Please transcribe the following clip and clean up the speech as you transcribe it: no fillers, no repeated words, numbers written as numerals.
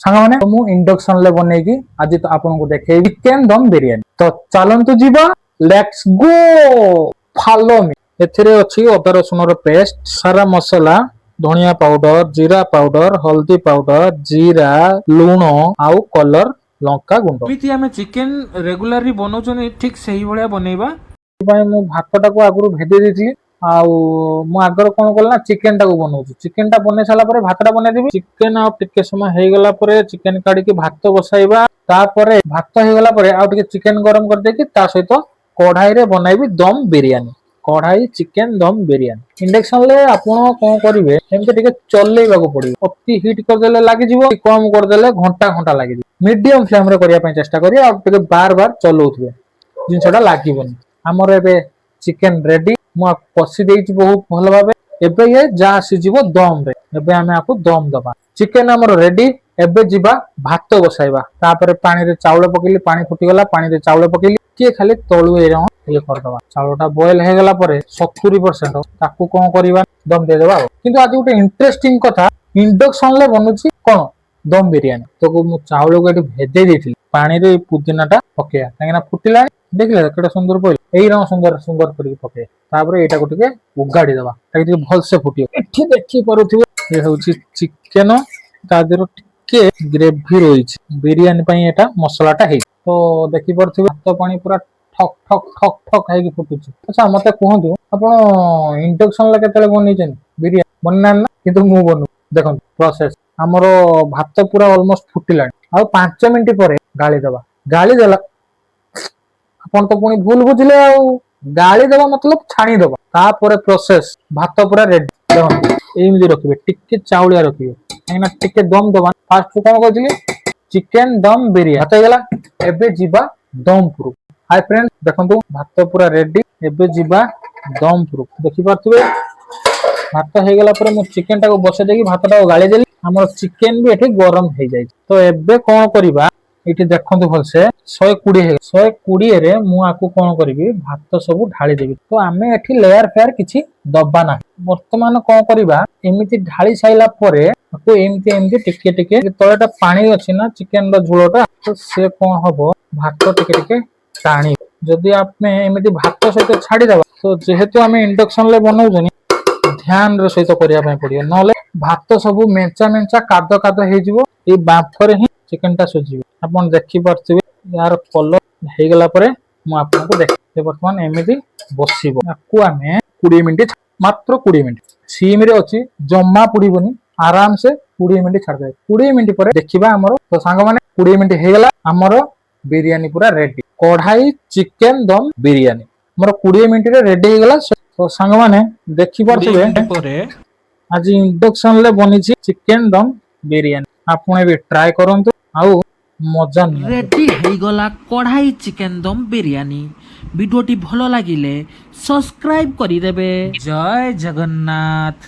ସାଙ୍ଗମାନେ ମୁଁ ଇଣ୍ଡକ୍ସନ ରେ ବନେଇକି ଆଜି ତ ଆପଣଙ୍କୁ ଦେଖେଇବି ଚିକେନ ଦମ ବିରିୟାନୀ। ତ ଚାଲନ୍ତୁ ଯିବା, ଲେଟ୍ସ ଗो, ଫଲୋ ମି। ଏଥିରେ ଅଛି ଅଦା ରସୁଣର ପେଷ୍ଟ, ସାରା ମସଲା, ଧନିଆ ପାଉଡର, ଜିରା ପାଉଡର, ହଳଦୀ ପାଉଡର, ଜିରା, ଲୁଣ ଆଉ କଲର ଲଙ୍କା ଗୁଣ୍ଡ। ଏମିତି ଆମେ ଚିକେନ ରେଗୁଲାରଲି ବନାଉଛନ୍ତି ଠିକ ସେଇ ଭଳିଆ ବନେଇବା। ସେଥିପାଇଁ ମୁଁ ଭାତଟାକୁ ଆଗରୁ ଭେଦେଇ ଦେଇଥିଲି। ଆଉ ମୁଁ ଆଗରୁ କଣ କଲି ନା ଚିକେନ ଟାକୁ ବନଉଛି। ଚିକେନ ଟା ବନେଇ ସାରିଲା ପରେ ଭାତଟା ବନେଇଦେବି। ଚିକେନ ଆଉ ଟିକେ ସମୟ ହେଇଗଲା ପରେ ଚିକେନ କାଢିକି ଭାତ ବସାଇବା। ତାପରେ ଭାତ ହେଇଗଲା ପରେ ଆଉ ଟିକେ ଚିକେନ ଗରମ କରିଦେଇକି ତା ସହିତ କଢାଇରେ ବନେଇବି ଦମ ବିରିୟାନୀ। କଢାଇ ଚିକେନ ଦମ ବିରିୟାନୀ। ଇଣ୍ଡକ୍ସନ ରେ ଆପଣ କଣ କରିବେ, ଏମିତି ଟିକେ ଚଲେଇବାକୁ ପଡିବ। ଅତି ହିଟ୍ କରିଦେଲେ ଲାଗିଯିବ, କମ କରିଦେଲେ ଘଣ୍ଟା ଘଣ୍ଟା ଲାଗିଯିବ। ମିଡିୟମ ଫ୍ଲେମ ରେ କରିବା ପାଇଁ ଚେଷ୍ଟା କରିବେ ଆଉ ଟିକେ ବାର ବାର ଚଲଉଥିବେ, ଜିନିଷଟା ଲାଗିବନି। ଆମର ଏବେ ଚିକେନ ରେଡି, ମୁଁ କଷି ଦେଇଛି ବହୁତ ଭଲ ଭାବେ। ଏବେ ଇଏ ଯାହା ଆସିଯିବ ଦମ ରେ, ଏବେ ଆମେ ଆକୁ ଦମ ଦବା। ଚିକେନ ଆମର ରେଡି, ଏବେ ଯିବା ଭାତ ବସାଇବା। ତାପରେ ପାଣିରେ ଚାଉଳ ପକେଇଲି, ପାଣି ଫୁଟିଗଲା, ପାଣିରେ ଚାଉଳ ପକେଇଲି, କିଏ ଖାଲି ତଳୁ ଇଏ କରିଦବା। ଚାଉଳଟା ବଏଲ ହେଇଗଲା ପରେ 70% ତାକୁ କଣ କରିବା, ଦମ ଦେଇଦବା ଆଉ। କିନ୍ତୁ ଆଜି ଗୋଟେ ଇଣ୍ଟରେଷ୍ଟିଂ କଥା, ଇଣ୍ଡକ୍ସନ ରେ ବନୁଛି କଣ ଦମ ବିରିୟାନୀ। ତ ମୁଁ ଚାଉଳକୁ ଏଠି ଭେଦେଇ ଦେଇଥିଲି, ପାଣିରେ ପୁଦିନା ଟା ପକେଇବା, କାହିଁକିନା ଫୁଟିଲାଣି। ଦେଖିଲେ କେତେ ସୁନ୍ଦର ପଇଲା, ଏଇରକମ ସୁନ୍ଦର ସୁନ୍ଦର କରିକି ପକେଇବା। ତାପରେ ଏଇଟାକୁ ଟିକେ ଉଗାଡି ଦବା, ତାକି ଟିକେ ଭଲସେ ଫୁଟିବ। ଏଠି ଦେଖି ପାରୁଥିବେ ଏ ହଉଛି ଚିକେନ, ତା ଦେହରେ ଟିକେ ଗ୍ରେଭି ରହିଛି। ବିରିୟାନୀ ପାଇଁ ଏଟା ମସଲାଟା ହେଇଛି। ତ ଦେଖିପାରୁଥିବେ ଭାତ ପାଣି ପୁରା ଠକ୍ ଠକ୍ ଠକ୍ ଠକ୍ ହେଇକି ଫୁଟୁଛି। ଆଚ୍ଛା ମତେ କୁହନ୍ତୁ, ଆପଣ ଇଣ୍ଡକ୍ସନ ରେ କେତେବେଳେ ବନେଇଛନ୍ତି ବିରିୟାନୀ? ବନେଇନାହାନ୍ତି ନା, କିନ୍ତୁ ମୁଁ ବନଉଛି। ଦେଖନ୍ତୁ ପ୍ରୋସେସ, ଆମର ଭାତ ପୁରା ଅଲମୋଷ୍ଟ ଫୁଟିଲାଣି। ଆଉ 5 ମିନିଟ ପରେ ଗାଳି ଦବା। ଗାଳି ଦେଲା, ଆପଣ ତ ପୁଣି ଭୁଲ ବୁଝିଲେ ଆଉ। ଗାଳି ଦେବା ମତଲବ ଛାଣିଦବା। ତାପରେ ପ୍ରୋସେସ, ଭାତ ପୁରା ରେଡି। ଦେଖନ୍ତୁ ଏମିତି ରଖିବେ, ଟିକେ ଚାଉଳିଆ ରଖିବେ, କାହିଁକିନା ଟିକେ ଦମ ଦବା। ଫାଷ୍ଟ କଣ କହିଥିଲି, ଚିକେନ ଦମ ବିରିୟାନୀ। ଭାତ ହେଇଗଲା, ଏବେ ଯିବା ଦମପୁର। ହାଇ ଫ୍ରେଣ୍ଡ, ଦେଖନ୍ତୁ ଭାତ ପୁରା ରେଡି, ଏବେ ଯିବା ଦମପୁର। ଦେଖିପାରୁଥିବେ ଭାତ ହେଇଗଲା ପରେ ମୁଁ ଚିକେନ ଟାକୁ ବସେଇ ଦେଇକି ଭାତ ଟାକୁ ଗାଳି ଦେଲି। ଆମର ଚିକେନ ବି ଏଠି ଗରମ ହେଇଯାଇଛି। ତ ଏବେ କଣ କରିବା, ଏଇଠି ଦେଖନ୍ତୁ ଭଲସେ 120 ହେଇଗଲା। 120ରେ ମୁଁ ଆକୁ କଣ କରିବି, ଭାତ ସବୁ ଢାଳି ଦେବି। ତ ଆମେ ଏଠି ଲେୟାର ଫେୟାର କିଛି ଦବା ନାହିଁ। ବର୍ତ୍ତମାନ କଣ କରିବା, ଏମିତି ଢାଳି ସାରିଲା ପରେ ତାକୁ ଏମିତି ଏମିତି ଟିକେ ଟିକେ, ତଳେ ପାଣି ଅଛି ନା ଚିକେନ ର ଝୋଳଟା, ତ ସେ କଣ ହବ, ଭାତ ଟିକେ ଟିକେ ଟାଣିବ। ଯଦି ଆମେ ଏମିତି ଭାତ ସହିତ ଛାଡିଦବା, ତ ଯେହେତୁ ଆମେ ଇଣ୍ଡକ୍ସନ ରେ ବନଉଛନ୍ତି, ଧ୍ୟାନର ସହିତ କରିବା ପାଇଁ ପଡିବ। ନହେଲେ ଭାତ ସବୁ ମେଞ୍ଚା ମେଞ୍ଚା କାଦ କାଦ ହେଇଯିବ। ଏଇ ବାମ୍ଫରେ ହିଁ ଚିକେନ ଟା ସୁଝିବ। ଆପଣ ଦେଖିପାରୁଥିବେ ଏହାର କଲର ହେଇଗଲା ପରେ ମୁଁ ଆପଣଙ୍କୁ ଦେଖେଇବି। ବର୍ତ୍ତମାନ ଏମିତି ବସିବ, ତାକୁ ଆମେ 20 ମିନିଟ, ମାତ୍ର 20 ମିନିଟ ସିମରେ ଅଛି, ଜମା ପୋଡିବନି। ଆରାମସେ 20 ମିନିଟ ଛାଡିଦେବେ। 20 ମିନିଟ ପରେ ଦେଖିବା ଆମର। ତ ସାଙ୍ଗମାନେ 20 ମିନିଟ ହେଇଗଲା, ଆମର ବିରିୟାନୀ ପୁରା ରେଡି। କଢାଇ ଚିକେନ ଦମ ବିରିୟାନୀ ଆମର 20 ମିନିଟରେ ରେଡି ହେଇଗଲା। ତ ସାଙ୍ଗମାନେ ଦେଖିପାରୁଥିବେ ପରେ ଆଜି ଇଣ୍ଡକ୍ସନ ରେ ବନିଛି ଚିକେନ ଦମ ବିରିୟାନୀ। ଆପଣ ଏବେ ଟ୍ରାଏ କରନ୍ତୁ ଆଉ ମଜା ନିଅନ୍ତୁ। ରେଡି ହେଇଗଲା କଢାଇ ଚିକେନ ଦମ ବିରିୟାନୀ। ଭିଡ଼ିଓଟି ଭଲ ଲାଗିଲେ ସବସ୍କ୍ରାଇବ କରିଦେବେ। ଜୟ ଜଗନ୍ନାଥ।